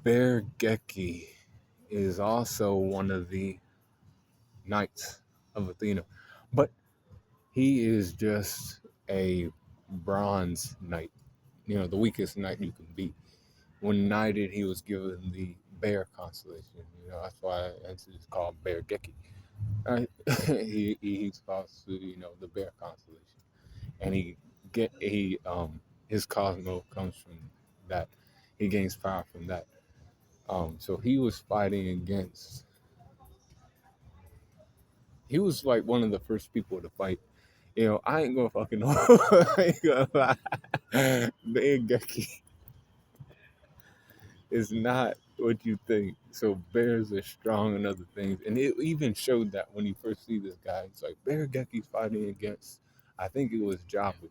Bear Geki is also one of the knights of Athena, but he is just a bronze knight. You know, the weakest knight you can be. When knighted, he was given the bear constellation. You know, that's why it's called Bear Geki. Right? He's called to, the bear constellation, and his cosmo comes from that. He gains power from that. So he was fighting against. He was like one of the first people to fight. You know, I ain't gonna fucking know. I ain't gonna lie. Bear Geki is not what you think. So bears are strong and other things, and it even showed that when you first see this guy. It's like Bear Geki's fighting against. I think it was Jabu.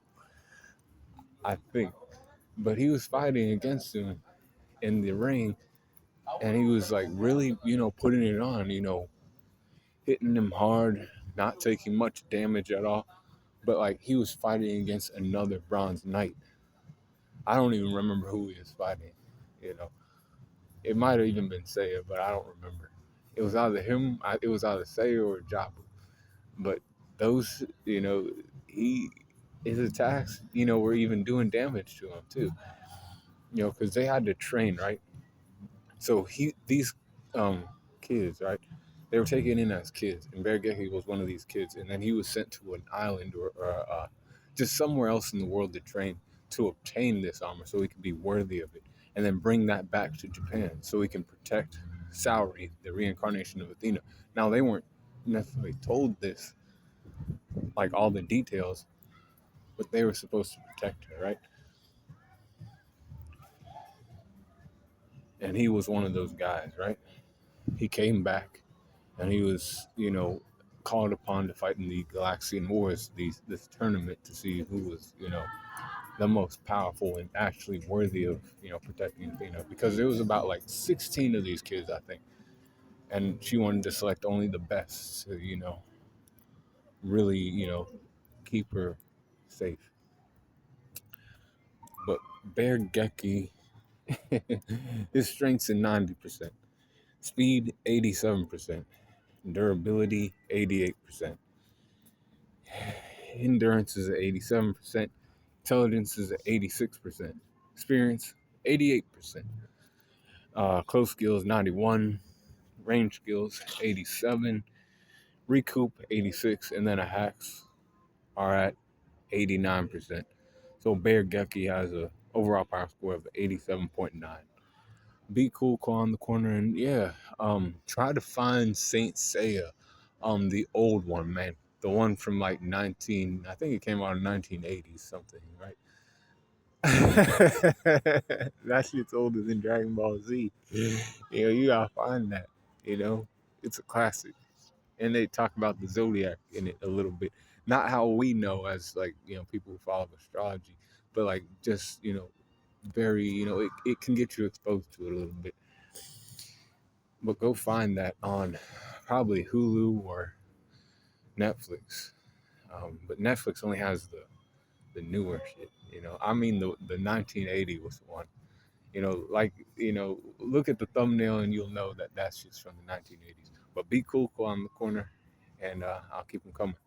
I think, but he was fighting against him in the ring, and he was like really, putting it on. Hitting him hard, not taking much damage at all. But like he was fighting against another bronze knight. I don't even remember who he was fighting. You know, it might have even been Seiya, but I don't remember. It was either him. It was either Seiya or Jabu. But those, he his attacks, were even doing damage to him too. Because they had to train, right? So these um, kids, right? They were taken in as kids, and Bear Geki was one of these kids, and then he was sent to an island or just somewhere else in the world to train to obtain this armor, so he could be worthy of it, and then bring that back to Japan, so he can protect Saori, the reincarnation of Athena. Now they weren't necessarily told this, like all the details, but they were supposed to protect her, right? And he was one of those guys, right? He came back and he was, called upon to fight in the Galaxian Wars, this tournament to see who was, the most powerful and actually worthy of, protecting Athena. Because there was about like 16 of these kids, I think, and she wanted to select only the best to, really, keep her safe. But Bear Geki, his strength's in 90%, speed 87%, durability 88%. Endurance is at 87%. Intelligence is at 86%. Experience, 88%. Close skills, 91. Range skills, 87. Recoup, 86. And then hacks are at 89%. So Bear Geki has a overall power score of 87.9. Be cool, call on the corner, and yeah, try to find Saint Seiya, the old one, man, the one from like 19, I think it came out in 1980s something, right? That shit's older than Dragon Ball Z. You gotta find that. You know, it's a classic, and they talk about the zodiac in it a little bit, not how we know as like people who follow astrology, but like just very it can get you exposed to it a little bit. But go find that on probably Hulu or Netflix. But Netflix only has the newer shit. I mean the 1980 was the one. Look at the thumbnail and you'll know that that's just from the 1980s. But be cool on the corner, and I'll keep them coming.